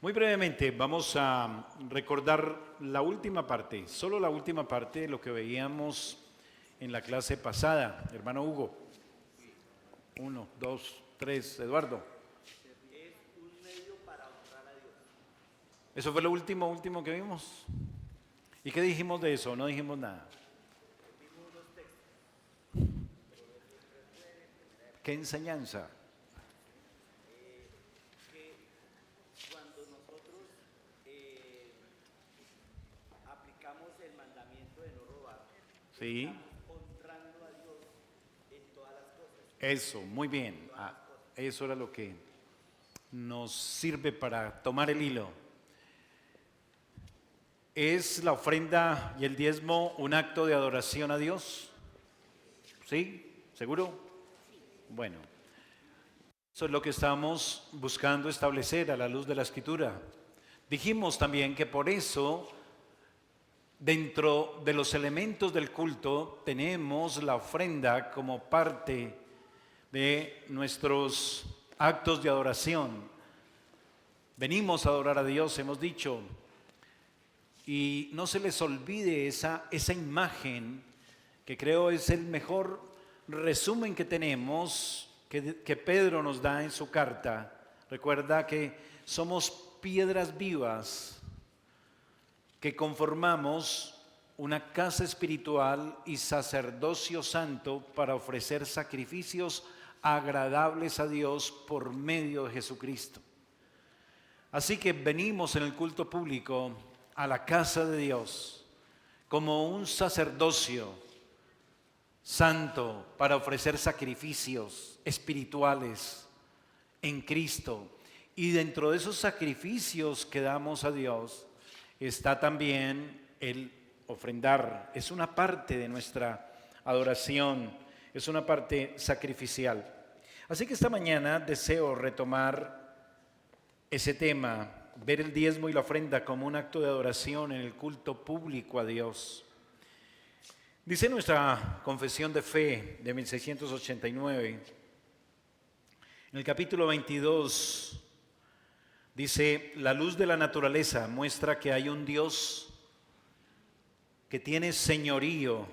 Muy brevemente vamos a recordar la última parte, solo la última parte de lo que veíamos en la clase pasada. Hermano Hugo, 1, 2, 3, Eduardo. Es un medio para honrar a Dios. Eso fue lo último que vimos. ¿Y qué dijimos de eso? No dijimos nada. Vimos unos textos. ¿Qué enseñanza? Que cuando nosotros aplicamos el mandamiento de no robar, Sí, estamos honrando a Dios en todas las cosas. eso, muy bien. Eso era lo que nos sirve para tomar el hilo. ¿Es la ofrenda y el diezmo un acto de adoración a Dios? ¿Sí? ¿Seguro? Bueno, eso es lo que estamos buscando establecer a la luz de la Escritura. Dijimos también que por eso, dentro de los elementos del culto, tenemos la ofrenda como parte de nuestros actos de adoración. Venimos a adorar a Dios, hemos dicho. Y no se les olvide esa imagen que creo es el mejor resumen que tenemos, que Pedro nos da en su carta. Recuerda que somos piedras vivas que conformamos una casa espiritual y sacerdocio santo para ofrecer sacrificios agradables a Dios por medio de Jesucristo. Así que venimos en el culto público a la casa de Dios como un sacerdocio santo para ofrecer sacrificios espirituales en Cristo. Y dentro de esos sacrificios que damos a Dios está también el ofrendar. Es una parte de nuestra adoración, es una parte sacrificial. Así que esta mañana deseo retomar ese tema, ver el diezmo y la ofrenda como un acto de adoración en el culto público a Dios. Dice nuestra confesión de fe de 1689, en el capítulo 22, dice: la luz de la naturaleza muestra que hay un Dios que tiene señorío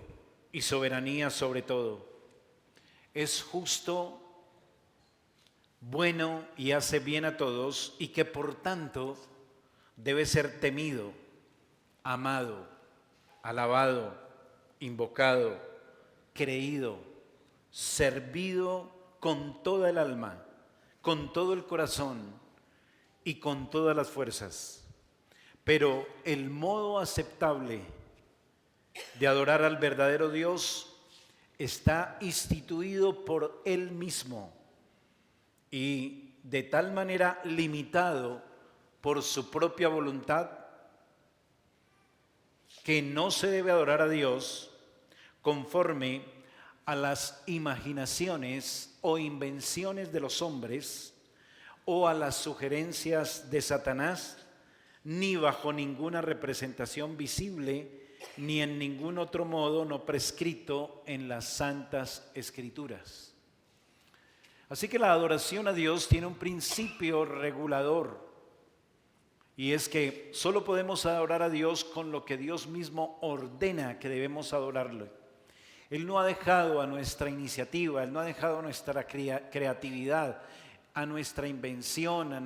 y soberanía sobre todo. Es justo, bueno y hace bien a todos, y que por tanto debe ser temido, amado, alabado, invocado, creído, servido con toda el alma, con todo el corazón y con todas las fuerzas. Pero el modo aceptable de adorar al verdadero Dios está instituido por Él mismo y de tal manera limitado por su propia voluntad que no se debe adorar a Dios conforme a las imaginaciones o invenciones de los hombres o a las sugerencias de Satanás, ni bajo ninguna representación visible, ni en ningún otro modo no prescrito en las santas escrituras. Así que la adoración a Dios tiene un principio regulador, y es que solo podemos adorar a Dios con lo que Dios mismo ordena que debemos adorarlo. Él no ha dejado a nuestra iniciativa, Él no ha dejado a nuestra creatividad, a nuestra invención, a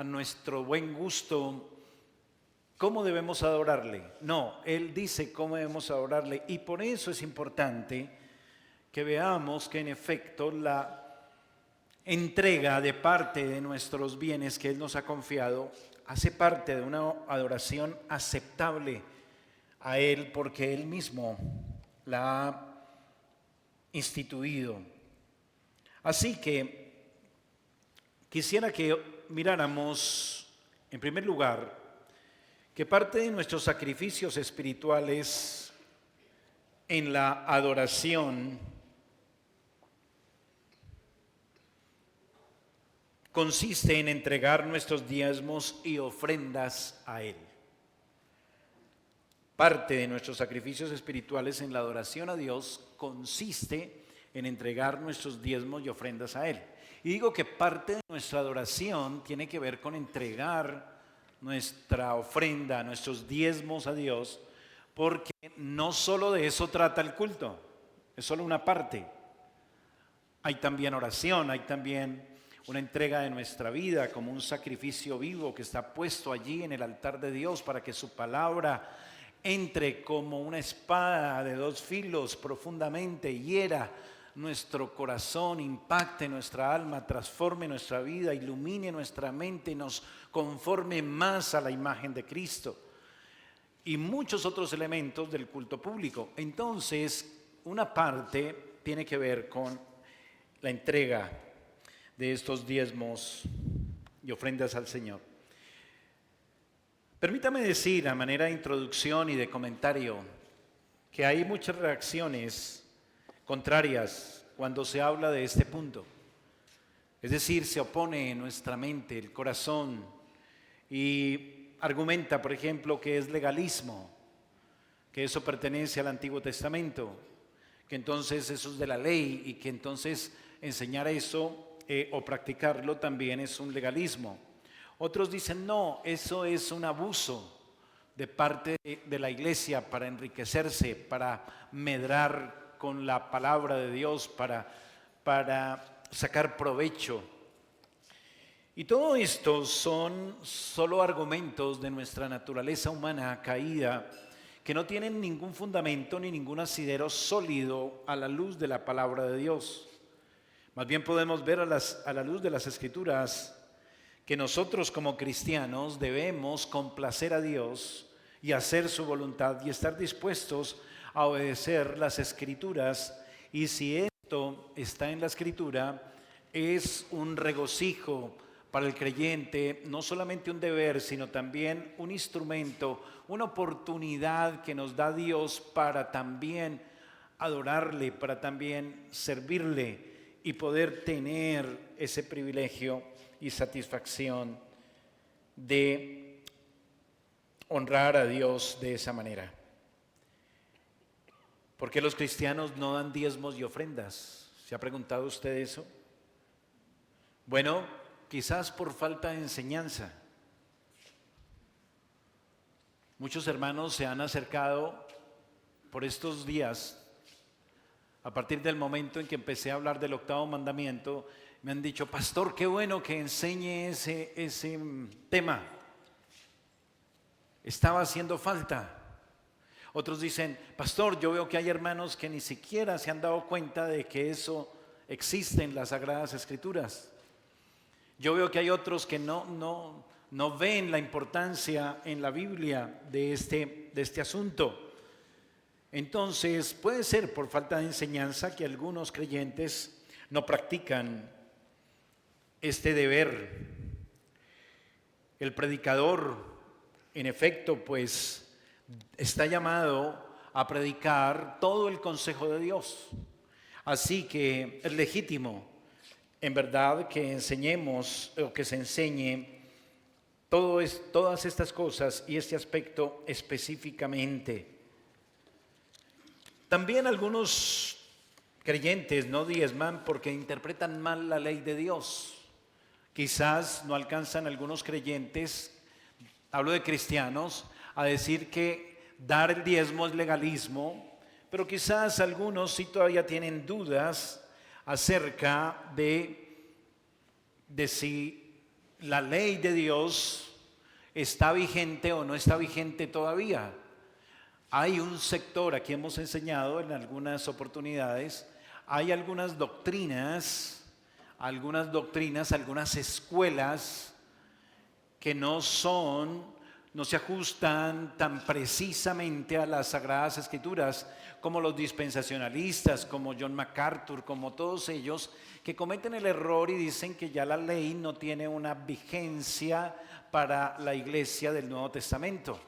nuestro buen gusto cómo debemos adorarle. No, Él dice cómo debemos adorarle, y por eso es importante que veamos que en efecto la entrega de parte de nuestros bienes que Él nos ha confiado hace parte de una adoración aceptable a Él, porque Él mismo la ha instituido. Así que quisiera que miráramos en primer lugar que parte de nuestros sacrificios espirituales en la adoración consiste en entregar nuestros diezmos y ofrendas a Él. Parte de nuestros sacrificios espirituales en la adoración a Dios consiste en entregar nuestros diezmos y ofrendas a Él. Y digo que parte de nuestra adoración tiene que ver con entregar nuestra ofrenda, nuestros diezmos a Dios, porque no solo de eso trata el culto, es solo una parte. Hay también oración, hay también una entrega de nuestra vida como un sacrificio vivo que está puesto allí en el altar de Dios para que su palabra entre como una espada de dos filos profundamente, hiera nuestro corazón, impacte nuestra alma, transforme nuestra vida, ilumine nuestra mente y nos conforme más a la imagen de Cristo. Y muchos otros elementos del culto público. Entonces, una parte tiene que ver con la entrega de estos diezmos y ofrendas al Señor. Permítame decir a manera de introducción y de comentario que hay muchas reacciones contrarias cuando se habla de este punto. Es decir, se opone en nuestra mente, el corazón, y argumenta, por ejemplo, que es legalismo, que eso pertenece al Antiguo Testamento, que entonces eso es de la ley y que entonces enseñar eso o practicarlo también es un legalismo. Otros dicen, no, eso es un abuso de parte de la iglesia para enriquecerse, para medrar con la palabra de Dios, para sacar provecho. Y todo esto son solo argumentos de nuestra naturaleza humana caída que no tienen ningún fundamento ni ningún asidero sólido a la luz de la palabra de Dios. Más bien podemos ver a la luz de las Escrituras que nosotros como cristianos debemos complacer a Dios y hacer su voluntad y estar dispuestos a obedecer las Escrituras. Y si esto está en la Escritura, es un regocijo para el creyente, no solamente un deber, sino también un instrumento, una oportunidad que nos da Dios para también adorarle, para también servirle y poder tener ese privilegio y satisfacción de honrar a Dios de esa manera. ¿Por qué los cristianos no dan diezmos y ofrendas? ¿Se ha preguntado usted eso? Bueno, quizás por falta de enseñanza. Muchos hermanos se han acercado por estos días, a partir del momento en que empecé a hablar del octavo mandamiento, me han dicho, pastor, qué bueno que enseñe ese tema. Estaba haciendo falta. Otros dicen, pastor, yo veo que hay hermanos que ni siquiera se han dado cuenta de que eso existe en las Sagradas Escrituras. Yo veo que hay otros que no ven la importancia en la Biblia de este asunto. Entonces, puede ser por falta de enseñanza que algunos creyentes no practican este deber. El predicador, en efecto, pues está llamado a predicar todo el consejo de Dios. Así que es legítimo, en verdad, que enseñemos o que se enseñe todas estas cosas y este aspecto específicamente. También algunos creyentes no diezman porque interpretan mal la ley de Dios. Quizás no alcanzan algunos creyentes, hablo de cristianos, a decir que dar el diezmo es legalismo, pero quizás algunos sí todavía tienen dudas acerca de si la ley de Dios está vigente o no está vigente todavía. Hay un sector, aquí hemos enseñado en algunas oportunidades, hay algunas doctrinas, algunas escuelas que no se ajustan tan precisamente a las Sagradas Escrituras, como los dispensacionalistas, como John MacArthur, como todos ellos, que cometen el error y dicen que ya la ley no tiene una vigencia para la iglesia del Nuevo Testamento.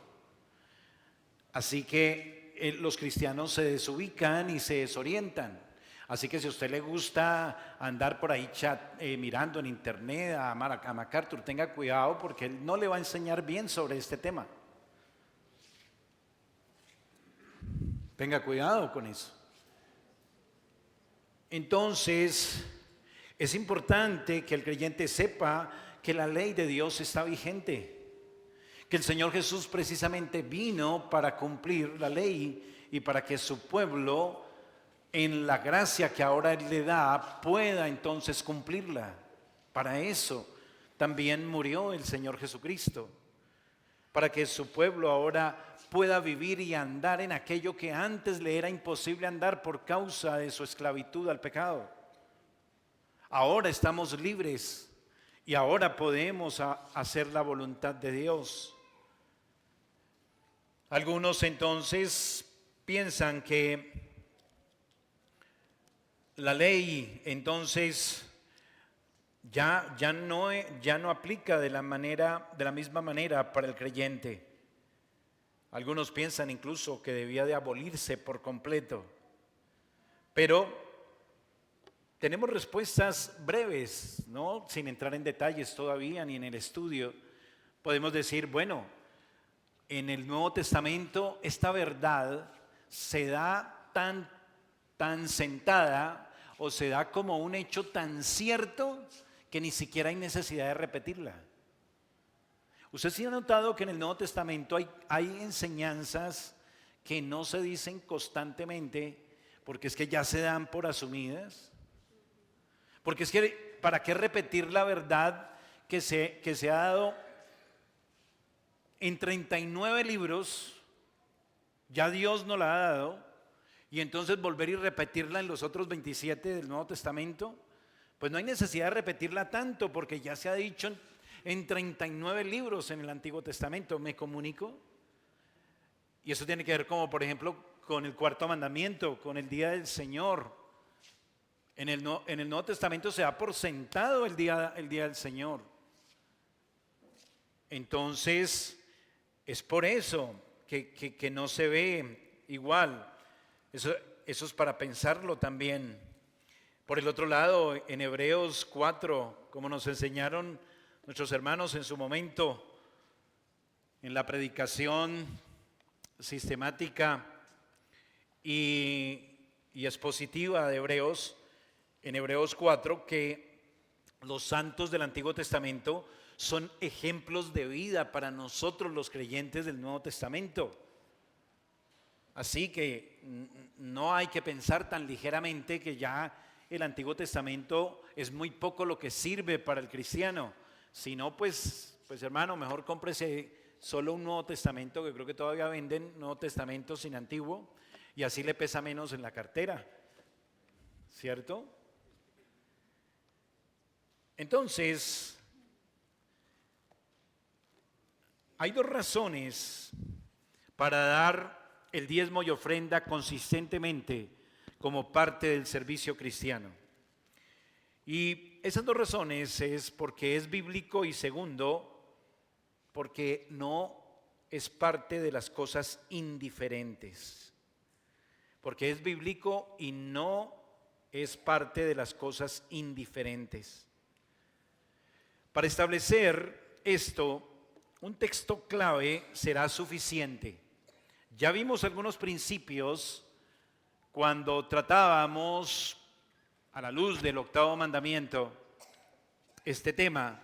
Así que los cristianos se desubican y se desorientan. Así que si a usted le gusta andar por ahí mirando en internet a MacArthur, tenga cuidado porque él no le va a enseñar bien sobre este tema. Tenga cuidado con eso. Entonces, Es importante que el creyente sepa que la ley de Dios está vigente, que el Señor Jesús precisamente vino para cumplir la ley y para que su pueblo, en la gracia que ahora Él le da, pueda entonces cumplirla. Para eso también murió el Señor Jesucristo, para que su pueblo ahora pueda vivir y andar en aquello que antes le era imposible andar por causa de su esclavitud al pecado. Ahora estamos libres y ahora podemos hacer la voluntad de Dios. Algunos entonces piensan que la ley entonces ya no aplica de la misma manera para el creyente. Algunos piensan incluso que debía de abolirse por completo. Pero tenemos respuestas breves, ¿no? Sin entrar en detalles todavía ni en el estudio. Podemos decir, bueno, en el Nuevo Testamento esta verdad se da tan sentada o se da como un hecho tan cierto que ni siquiera hay necesidad de repetirla. Usted sí ha notado que en el Nuevo Testamento hay enseñanzas que no se dicen constantemente porque es que ya se dan por asumidas. Porque es que, ¿para qué repetir la verdad que se ha dado en 39 libros? Ya Dios nos la ha dado, y entonces volver y repetirla en los otros 27 del Nuevo Testamento. Pues no hay necesidad de repetirla tanto, porque ya se ha dicho en 39 libros en el Antiguo Testamento. ¿Me comunico? Y eso tiene que ver como, por ejemplo, con el cuarto mandamiento, con el día del Señor. En el Nuevo Testamento se da por sentado el día del Señor. Entonces, es por eso que no se ve igual. Eso es para pensarlo también. Por el otro lado, en Hebreos 4, como nos enseñaron nuestros hermanos en su momento, en la predicación sistemática y expositiva de Hebreos, en Hebreos 4, que los santos del Antiguo Testamento son ejemplos de vida para nosotros los creyentes del Nuevo Testamento. Así que no hay que pensar tan ligeramente que ya el Antiguo Testamento es muy poco lo que sirve para el cristiano. Si no, pues hermano, mejor cómprese solo un Nuevo Testamento, que creo que todavía venden Nuevo Testamento sin Antiguo, y así le pesa menos en la cartera, ¿cierto? Entonces, hay dos razones para dar el diezmo y ofrenda consistentemente como parte del servicio cristiano. Y esas dos razones es porque es bíblico y segundo, porque no es parte de las cosas indiferentes. Porque es bíblico y no es parte de las cosas indiferentes. Para establecer esto, un texto clave será suficiente. Ya vimos algunos principios cuando tratábamos a la luz del octavo mandamiento este tema.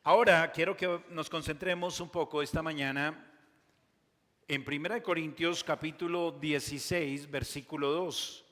Ahora quiero que nos concentremos un poco esta mañana en 1 Corintios capítulo 16, versículo 2.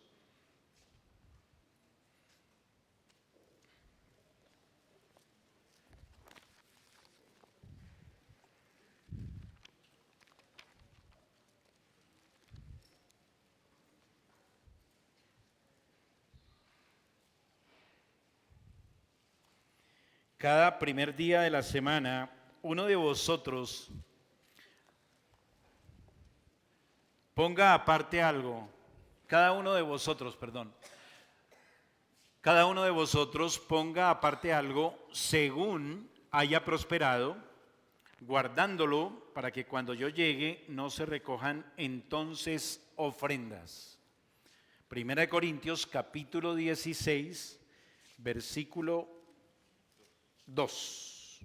Cada primer día de la semana, uno de vosotros ponga aparte algo. Cada uno de vosotros ponga aparte algo según haya prosperado, guardándolo para que cuando yo llegue no se recojan entonces ofrendas. 1 Corintios capítulo 16, versículo 2.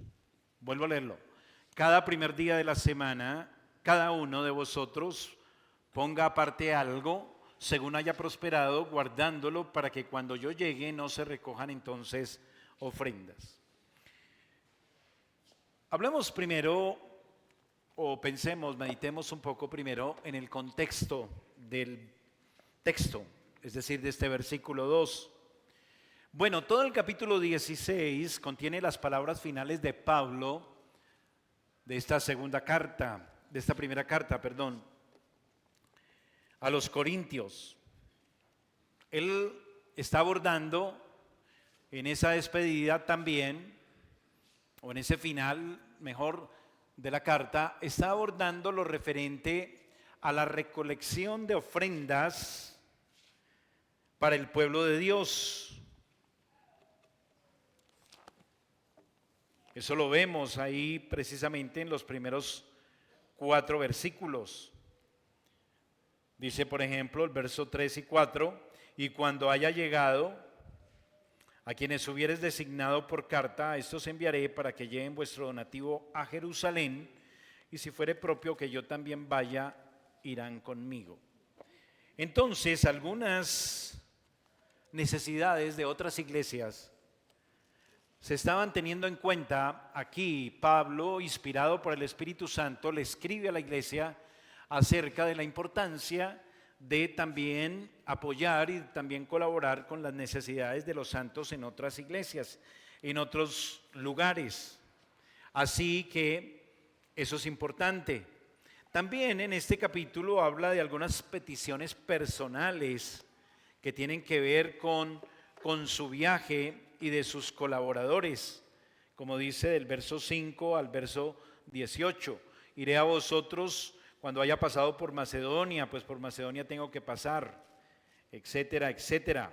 Vuelvo a leerlo. Cada primer día de la semana, cada uno de vosotros ponga aparte algo según haya prosperado, guardándolo para que cuando yo llegue no se recojan entonces ofrendas. Hablemos primero, o pensemos, meditemos un poco primero en el contexto del texto, es decir, de este versículo 2. Bueno, todo el capítulo 16 contiene las palabras finales de Pablo de esta primera carta, a los Corintios. Él está abordando en esa despedida también, o en ese final, mejor, de la carta, está abordando lo referente a la recolección de ofrendas para el pueblo de Dios. Eso lo vemos ahí precisamente en los primeros 4 versículos. Dice, por ejemplo, el verso 3 y 4, y cuando haya llegado, a quienes hubieres designado por carta, a estos enviaré para que lleven vuestro donativo a Jerusalén, y si fuere propio que yo también vaya, irán conmigo. Entonces, algunas necesidades de otras iglesias se estaban teniendo en cuenta. Aquí Pablo, inspirado por el Espíritu Santo, le escribe a la iglesia acerca de la importancia de también apoyar y también colaborar con las necesidades de los santos en otras iglesias, en otros lugares. Así que eso es importante. También en este capítulo habla de algunas peticiones personales que tienen que ver con su viaje y de sus colaboradores, como dice del verso 5 al verso 18. Iré a vosotros cuando haya pasado por Macedonia, pues por Macedonia tengo que pasar, etcétera, etcétera.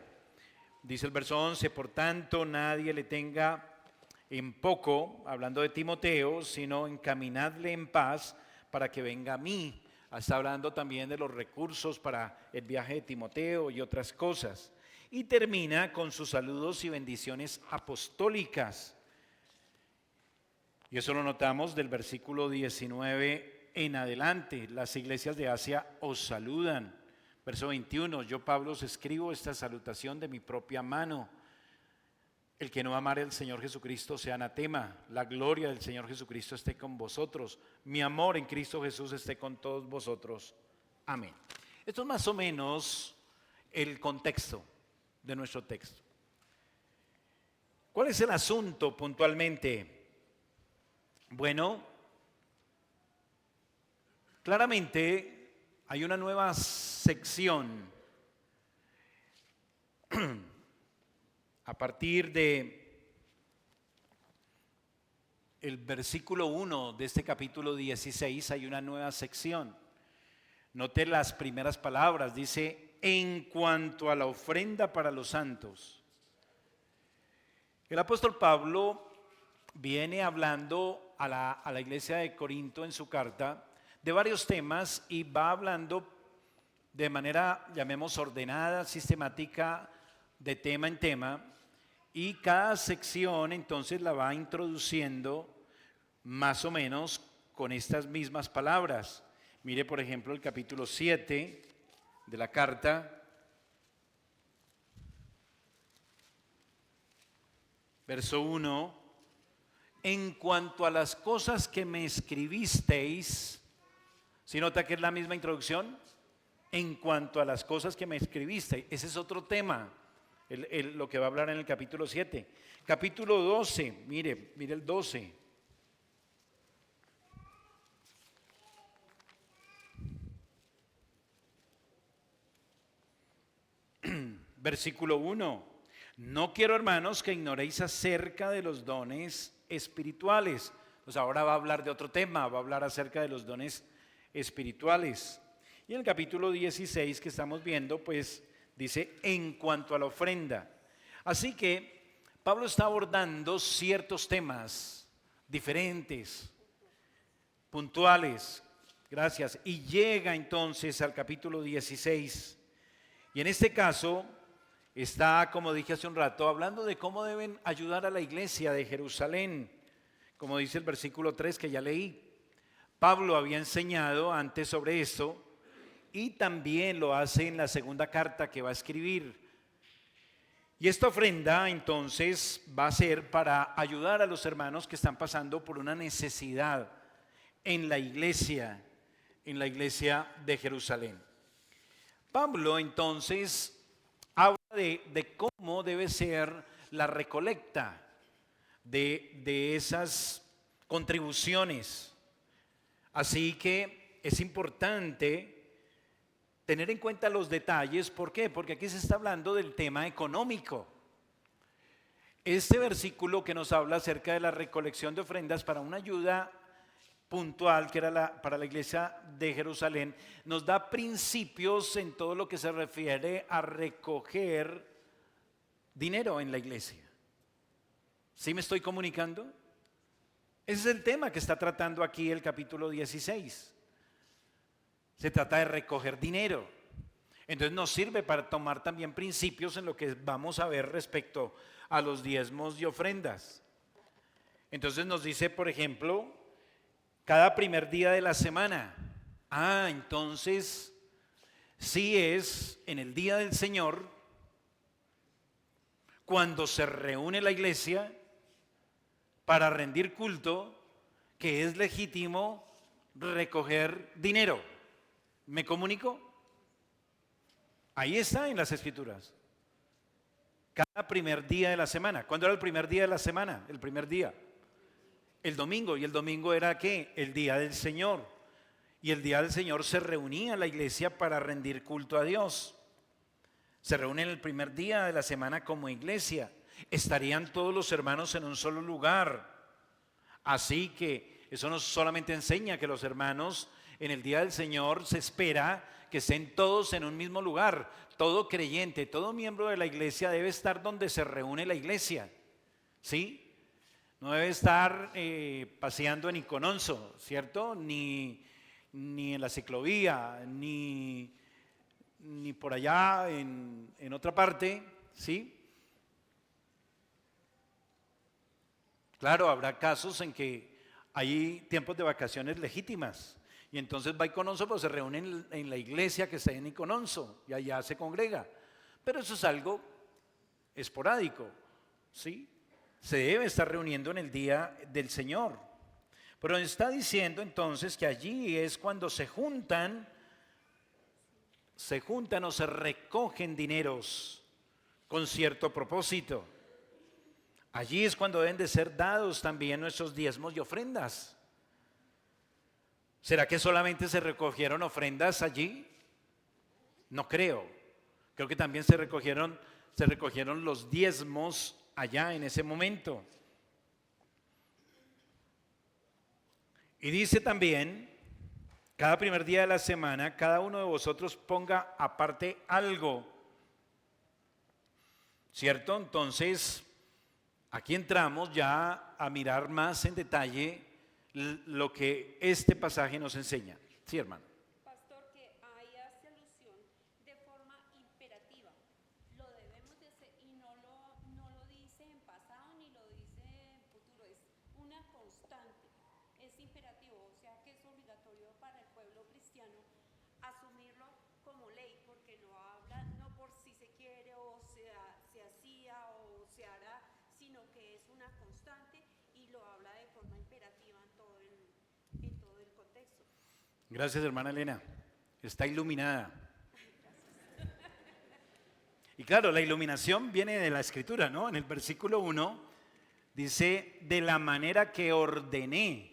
Dice el verso 11, por tanto nadie le tenga en poco, hablando de Timoteo, sino encaminadle en paz para que venga a mí. Está hablando también de los recursos para el viaje de Timoteo y otras cosas. Y termina con sus saludos y bendiciones apostólicas. Y eso lo notamos del versículo 19 en adelante. Las iglesias de Asia os saludan. Verso 21, yo Pablo os escribo esta salutación de mi propia mano. El que no amare al Señor Jesucristo sea anatema. La gloria del Señor Jesucristo esté con vosotros. Mi amor en Cristo Jesús esté con todos vosotros. Amén. Esto es más o menos el contexto de nuestro texto. ¿Cuál es el asunto puntualmente? Bueno, claramente hay una nueva sección a partir de el versículo 1 de este capítulo 16. Hay una nueva sección. Note las primeras palabras, dice, en cuanto a la ofrenda para los santos. El apóstol Pablo viene hablando a la iglesia de Corinto en su carta de varios temas y va hablando de manera, llamemos, ordenada, sistemática, de tema en tema, y cada sección entonces la va introduciendo más o menos con estas mismas palabras. Mire, por ejemplo, el capítulo 7 de la carta, verso 1, en cuanto a las cosas que me escribisteis. ¿Sí nota que es la misma introducción? En cuanto a las cosas que me escribisteis. Ese es otro tema, lo que va a hablar en el capítulo 7. Capítulo 12, mire el 12. Versículo 1. No quiero, hermanos, que ignoréis acerca de los dones espirituales. Pues ahora va a hablar de otro tema, va a hablar acerca de los dones espirituales. Y en el capítulo 16 que estamos viendo, pues dice, en cuanto a la ofrenda. Así que Pablo está abordando ciertos temas diferentes, puntuales, gracias, y llega entonces al capítulo 16. Y en este caso está, como dije hace un rato, hablando de cómo deben ayudar a la iglesia de Jerusalén, como dice el versículo 3 que ya leí. Pablo había enseñado antes sobre esto y también lo hace en la segunda carta que va a escribir. Y esta ofrenda entonces va a ser para ayudar a los hermanos que están pasando por una necesidad en la iglesia de Jerusalén. Pablo entonces habla de cómo debe ser la recolecta de esas contribuciones. Así que es importante tener en cuenta los detalles. ¿Por qué? Porque aquí se está hablando del tema económico. Este versículo que nos habla acerca de la recolección de ofrendas para una ayuda puntual, que era para la iglesia de Jerusalén, nos da principios en todo lo que se refiere a recoger dinero en la iglesia. ¿Sí me estoy comunicando? Ese es el tema que está tratando aquí el capítulo 16. Se trata de recoger dinero. Entonces nos sirve para tomar también principios en lo que vamos a ver respecto a los diezmos y ofrendas. Entonces nos dice, por ejemplo, cada primer día de la semana. Entonces sí es en el día del Señor cuando se reúne la iglesia para rendir culto, que es legítimo recoger dinero. ¿Me comunico? Ahí está en las Escrituras. Cada primer día de la semana. ¿Cuándo era el primer día de la semana? El primer día. El domingo. ¿Y el domingo era qué? El día del Señor. Y el día del Señor se reunía la iglesia para rendir culto a Dios. Se reúnen el primer día de la semana como iglesia. Estarían todos los hermanos en un solo lugar. Así que eso no solamente enseña que los hermanos en el día del Señor se espera que estén todos en un mismo lugar. Todo creyente, todo miembro de la iglesia debe estar donde se reúne la iglesia. ¿Sí? No debe estar paseando en Icononso, ¿cierto? Ni en la ciclovía, ni por allá en otra parte, ¿sí? Claro, habrá casos en que hay tiempos de vacaciones legítimas y entonces va a Icononso, pero se reúnen en la iglesia que está en Icononso y allá se congrega. Pero eso es algo esporádico, ¿sí? Se debe estar reuniendo en el día del Señor. Pero está diciendo entonces que allí es cuando se juntan o se recogen dineros con cierto propósito. Allí es cuando deben de ser dados también nuestros diezmos y ofrendas. ¿Será que solamente se recogieron ofrendas allí? No creo. Creo que también se recogieron los diezmos allá en ese momento. Y dice también, cada primer día de la semana, cada uno de vosotros ponga aparte algo. ¿Cierto? Entonces, aquí entramos ya a mirar más en detalle lo que este pasaje nos enseña. Sí, hermano. Pastor, que ahí hace alusión de forma imperativa. Lo debemos de hacer y no lo dice en pasado ni lo dice en futuro. Es una constante. Es imperativo, o sea que es obligatorio para el pueblo cristiano asumirlo como ley, porque no habla no por si se quiere o se hacía o se hará, sino que es una constante y lo habla de forma imperativa en todo el contexto. Gracias, hermana Elena. Está iluminada. Y claro, la iluminación viene de la Escritura, ¿no? En el versículo 1 dice, de la manera que ordené,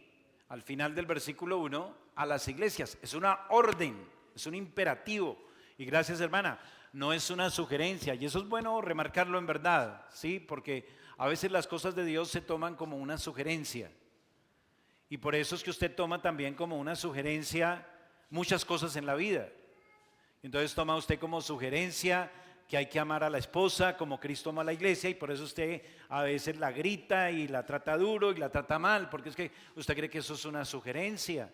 al final del versículo 1, a las iglesias. Es una orden, es un imperativo. Y gracias, hermana, no es una sugerencia. Y eso es bueno remarcarlo en verdad, ¿sí? Porque a veces las cosas de Dios se toman como una sugerencia. Y por eso es que usted toma también como una sugerencia muchas cosas en la vida. Entonces toma usted como sugerencia que hay que amar a la esposa como Cristo ama a la iglesia, y por eso usted a veces la grita y la trata duro y la trata mal, porque es que usted cree que eso es una sugerencia.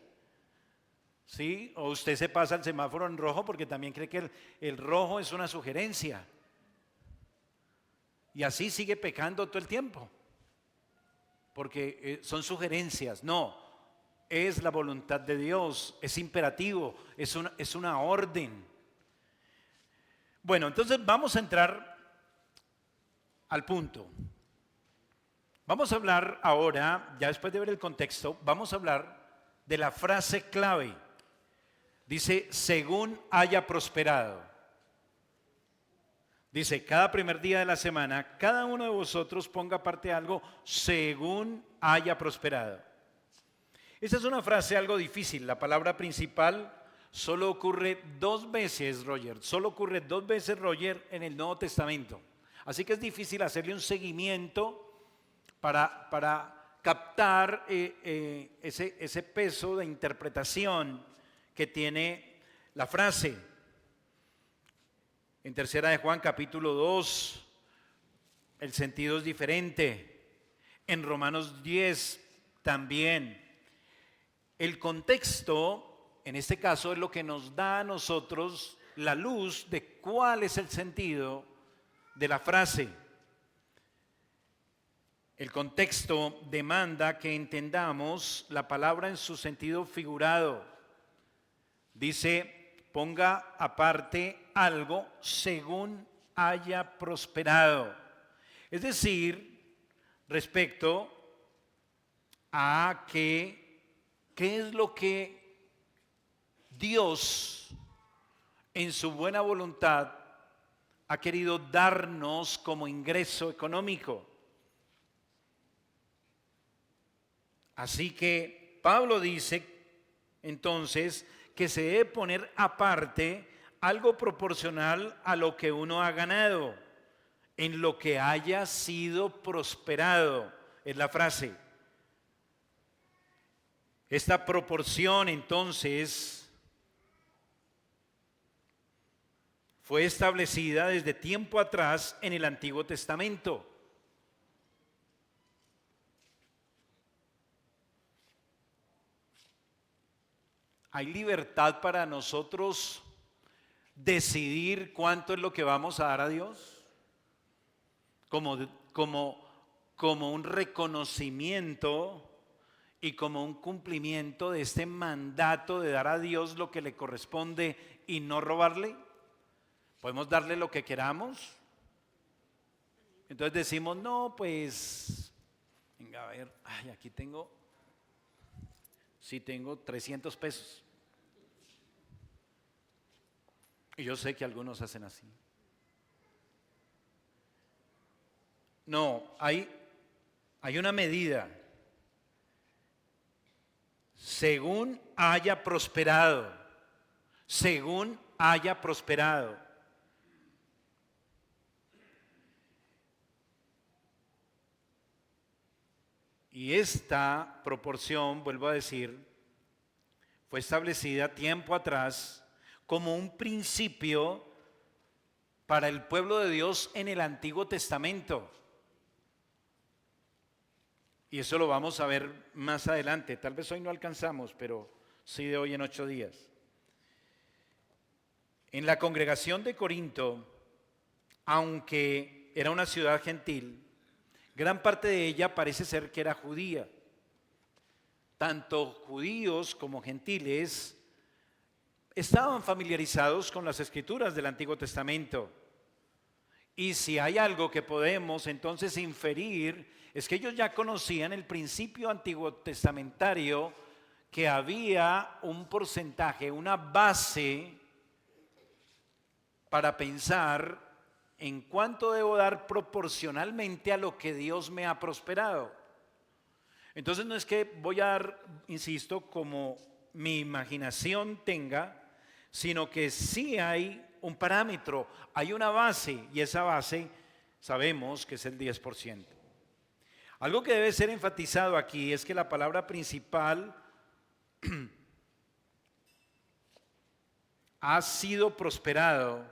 ¿Sí? O usted se pasa el semáforo en rojo porque también cree que el rojo es una sugerencia. Y así sigue pecando todo el tiempo. Porque son sugerencias. No, es la voluntad de Dios, es imperativo, es una orden. Bueno, entonces vamos a entrar al punto. Vamos a hablar ahora, ya después de ver el contexto, vamos a hablar de la frase clave. Dice, según haya prosperado. Dice, cada primer día de la semana, cada uno de vosotros ponga aparte algo según haya prosperado. Esta es una frase algo difícil. La palabra principal solo ocurre 2 veces, Roger. Solo ocurre 2 veces, Roger, en el Nuevo Testamento. Así que es difícil hacerle un seguimiento para captar ese peso de interpretación que tiene la frase. En Tercera de Juan capítulo 2, el sentido es diferente. En Romanos 10 también. El contexto, en este caso, es lo que nos da a nosotros la luz de cuál es el sentido de la frase. El contexto demanda que entendamos la palabra en su sentido figurado. Dice, ponga aparte algo según haya prosperado. Es decir, respecto a qué es lo que Dios en su buena voluntad ha querido darnos como ingreso económico. Así que Pablo dice entonces que se debe poner aparte algo proporcional a lo que uno ha ganado, en lo que haya sido prosperado, es la frase. Esta proporción entonces fue establecida desde tiempo atrás en el Antiguo Testamento. ¿Hay libertad para nosotros decidir cuánto es lo que vamos a dar a Dios? Como un reconocimiento y como un cumplimiento de este mandato de dar a Dios lo que le corresponde y no robarle. ¿Podemos darle lo que queramos? Entonces decimos, no, pues, venga, a ver, ay, aquí tengo 300 pesos. Y yo sé que algunos hacen así. No, hay una medida. Según haya prosperado. Según haya prosperado. Y esta proporción, vuelvo a decir, fue establecida tiempo atrás como un principio para el pueblo de Dios en el Antiguo Testamento. Y eso lo vamos a ver más adelante. Tal vez hoy no alcanzamos, pero sí de hoy en 8 días. En la congregación de Corinto, aunque era una ciudad gentil, gran parte de ella parece ser que era judía. Tanto judíos como gentiles estaban familiarizados con las escrituras del Antiguo Testamento. Y si hay algo que podemos entonces inferir, es que ellos ya conocían el principio antiguo testamentario, que había un porcentaje, una base para pensar en cuánto debo dar proporcionalmente a lo que Dios me ha prosperado. Entonces no es que voy a dar, insisto, como mi imaginación tenga, sino que sí hay un parámetro, hay una base, y esa base sabemos que es el 10%. Algo que debe ser enfatizado aquí es que la palabra principal ha sido prosperado.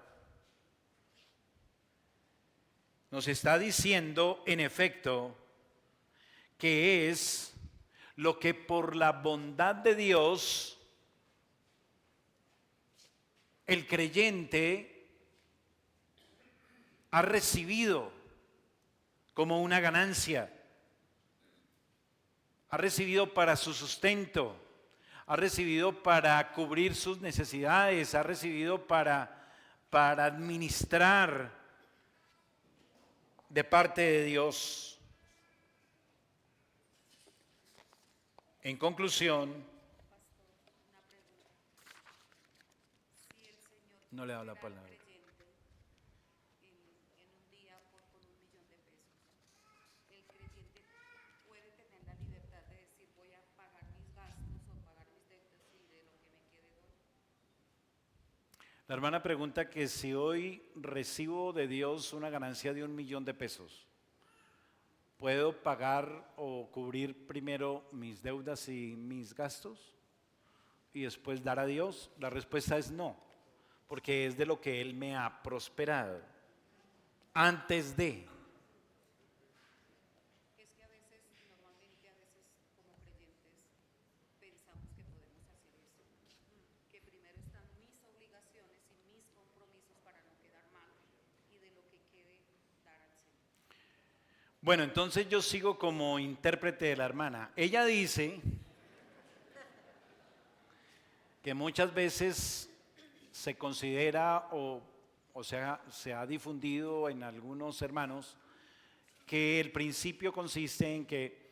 Nos está diciendo, en efecto, que es lo que por la bondad de Dios el creyente ha recibido como una ganancia, ha recibido para su sustento. ha recibido para cubrir sus necesidades, ha recibido para administrar de parte de Dios. En conclusión, Si el Señor no le da la pudiera al palabra. creyente en un día por 1.000.000 de pesos, el creyente puede tener la libertad de decir voy a pagar mis gastos o pagar mis deudas y de lo que me quede doy. La hermana pregunta que si hoy recibo de Dios una ganancia de 1.000.000 de pesos, ¿puedo pagar o cubrir primero mis deudas y mis gastos y después dar a Dios? La respuesta es no, porque es de lo que Él me ha prosperado. Antes de, Es que a veces, normalmente a veces como creyentes pensamos que podemos hacer eso, que primero están mis obligaciones y mis compromisos para no quedar mal y de lo que quede dar al Señor. bueno, entonces yo sigo como intérprete de la hermana. Ella dice que muchas veces se considera o sea, se ha difundido en algunos hermanos que el principio consiste en que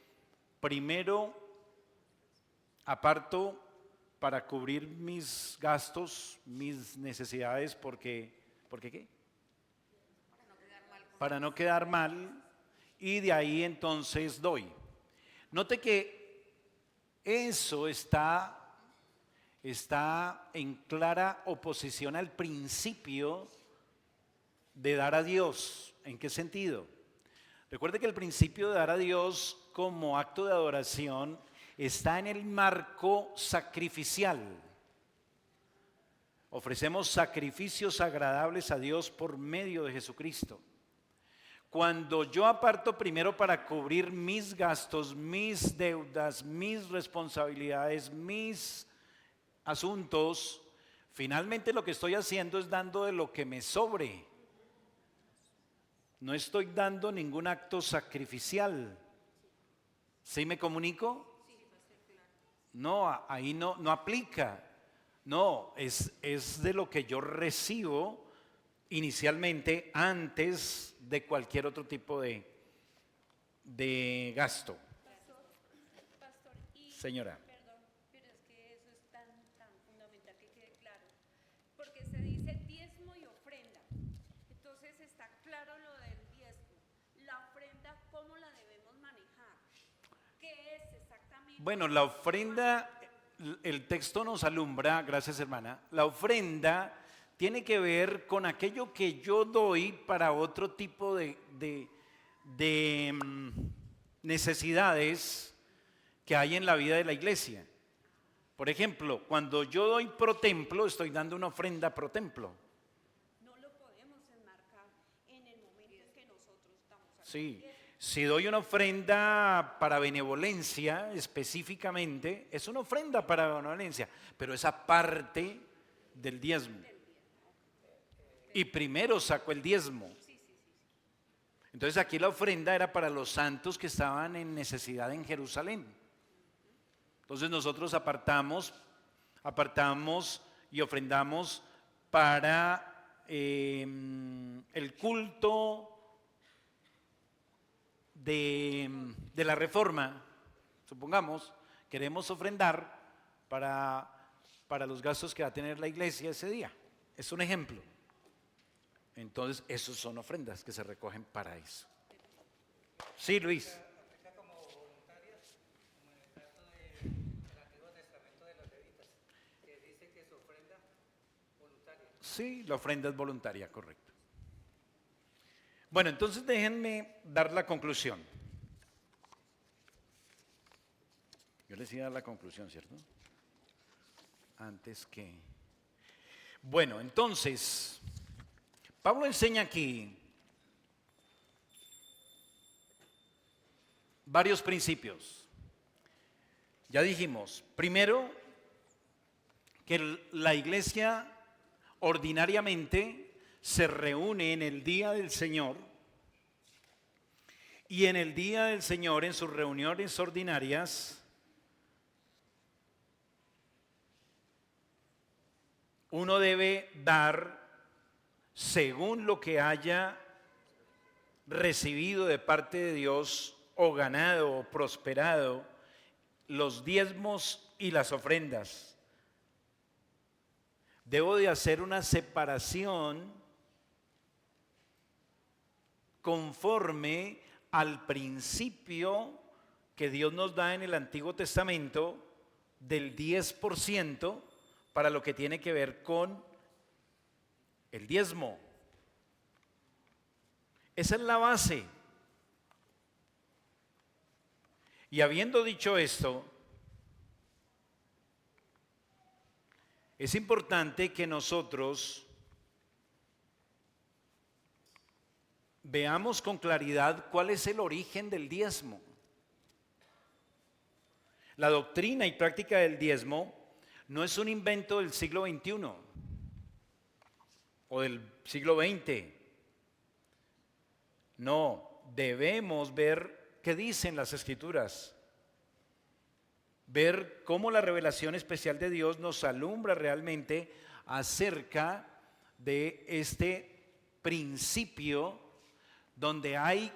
primero aparto para cubrir mis gastos, mis necesidades, ¿por qué? Para no quedar mal, y de ahí entonces doy. Note que eso está en clara oposición al principio de dar a Dios. ¿En qué sentido? Recuerde que el principio de dar a Dios como acto de adoración está en el marco sacrificial. Ofrecemos sacrificios agradables a Dios por medio de Jesucristo. Cuando yo aparto primero para cubrir mis gastos, mis deudas, mis responsabilidades, mis asuntos, finalmente lo que estoy haciendo es dando de lo que me sobre. No estoy dando ningún acto sacrificial. ¿Sí me comunico? No, ahí no aplica. No, es de lo que yo recibo inicialmente antes de cualquier otro tipo de gasto. Pastor, y Señora. perdón, pero es que eso es tan fundamental que quede claro, porque se dice diezmo y ofrenda. Entonces está claro lo del diezmo. La ofrenda, ¿cómo la debemos manejar? ¿Qué es exactamente? Bueno, la ofrenda, el texto nos alumbra, gracias hermana, la ofrenda tiene que ver con aquello que yo doy para otro tipo de necesidades que hay en la vida de la iglesia. Por ejemplo, cuando yo doy pro templo, estoy dando una ofrenda pro templo. No lo podemos enmarcar en el momento en que nosotros estamos aquí. Sí, si doy una ofrenda para benevolencia específicamente, es una ofrenda para benevolencia, pero es aparte del diezmo. Y primero saco el diezmo. Entonces aquí la ofrenda era para los santos que estaban en necesidad en Jerusalén. Entonces nosotros apartamos y ofrendamos para el culto de la reforma. Supongamos, queremos ofrendar para los gastos que va a tener la iglesia ese día. Es un ejemplo. Entonces, esos son ofrendas que se recogen para eso. Sí, Luis. Aplica como voluntarias, como en el caso del Antiguo Testamento de los levitas, que dice que su ofrenda voluntaria. Sí, la ofrenda es voluntaria, correcto. Bueno, entonces déjenme dar la conclusión. Yo les iba a dar la conclusión, ¿cierto? Antes que... Bueno, entonces, Pablo enseña aquí varios principios. Ya dijimos, primero, que la iglesia ordinariamente se reúne en el día del Señor y en el día del Señor, en sus reuniones ordinarias, uno debe dar según lo que haya recibido de parte de Dios o ganado o prosperado, los diezmos y las ofrendas. Debo de hacer una separación conforme al principio que Dios nos da en el Antiguo Testamento del 10% para lo que tiene que ver con el diezmo. Esa es la base. Y habiendo dicho esto, es importante que nosotros veamos con claridad cuál es el origen del diezmo. La doctrina y práctica del diezmo no es un invento del siglo XXI o del siglo XX. No, debemos ver qué dicen las Escrituras, ver cómo la revelación especial de Dios nos alumbra realmente acerca de este principio donde hay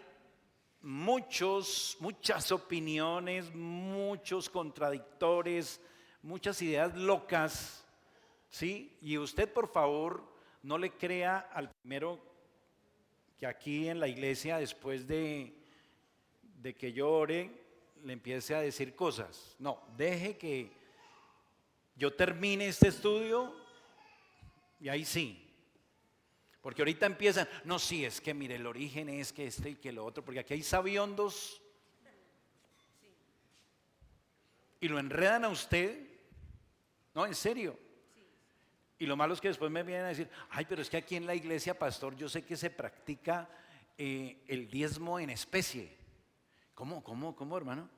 muchas opiniones, muchos contradictores, muchas ideas locas, ¿sí? Y usted, por favor, no le crea al primero que aquí en la iglesia, después de que yo ore, le empiece a decir cosas. No, deje que yo termine este estudio y ahí sí. Porque ahorita empiezan, no, sí, es que mire, el origen es que y que lo otro, porque aquí hay sabiondos y lo enredan a usted. No, en serio. Y lo malo es que después me vienen a decir, ay, pero es que aquí en la iglesia, pastor, yo sé que se practica el diezmo en especie. ¿Cómo, hermano?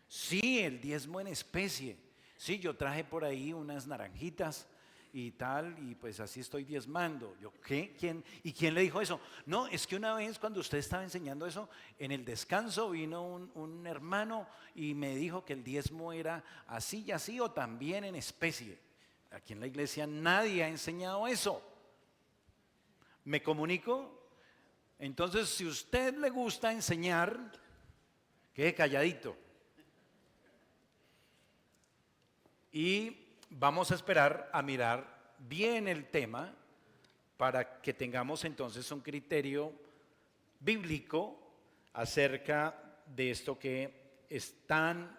Sí, el diezmo en especie. Sí, yo traje por ahí unas naranjitas y tal, y pues así estoy diezmando. Yo, ¿qué? ¿Quién? ¿Y quién le dijo eso? No, es que una vez cuando usted estaba enseñando eso, en el descanso vino un hermano y me dijo que el diezmo era así y así, o también en especie. Aquí en la iglesia nadie ha enseñado eso. ¿Me comunico? Entonces, si a usted le gusta enseñar, quede calladito. Y vamos a esperar a mirar bien el tema para que tengamos entonces un criterio bíblico acerca de esto que es tan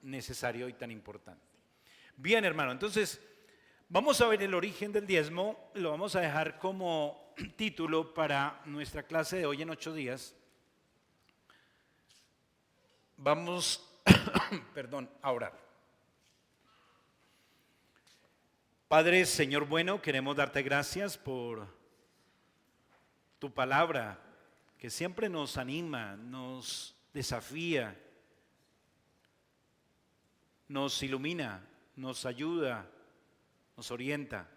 necesario y tan importante. Bien, hermano, entonces vamos a ver el origen del diezmo, lo vamos a dejar como título para nuestra clase de hoy en 8 días. Vamos, a orar. Padre, Señor bueno, queremos darte gracias por tu palabra, que siempre nos anima, nos desafía, nos ilumina, nos ayuda, nos orienta.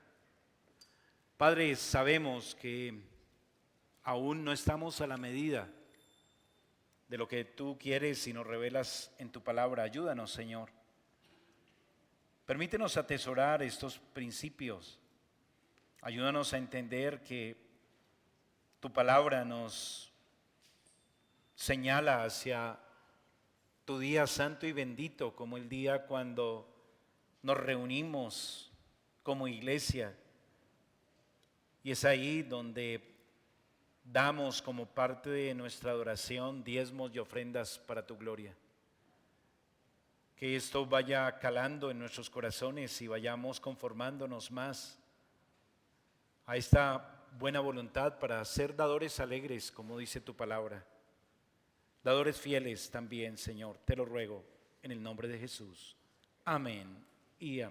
Padre, sabemos que aún no estamos a la medida de lo que tú quieres y nos revelas en tu palabra. Ayúdanos, Señor. Permítenos atesorar estos principios. Ayúdanos a entender que tu palabra nos señala hacia tu día santo y bendito, como el día cuando nos reunimos como iglesia. Y es ahí donde damos como parte de nuestra adoración diezmos y ofrendas para tu gloria. Que esto vaya calando en nuestros corazones y vayamos conformándonos más a esta buena voluntad para ser dadores alegres, como dice tu palabra. Dadores fieles también, Señor, te lo ruego en el nombre de Jesús. Amén y amén.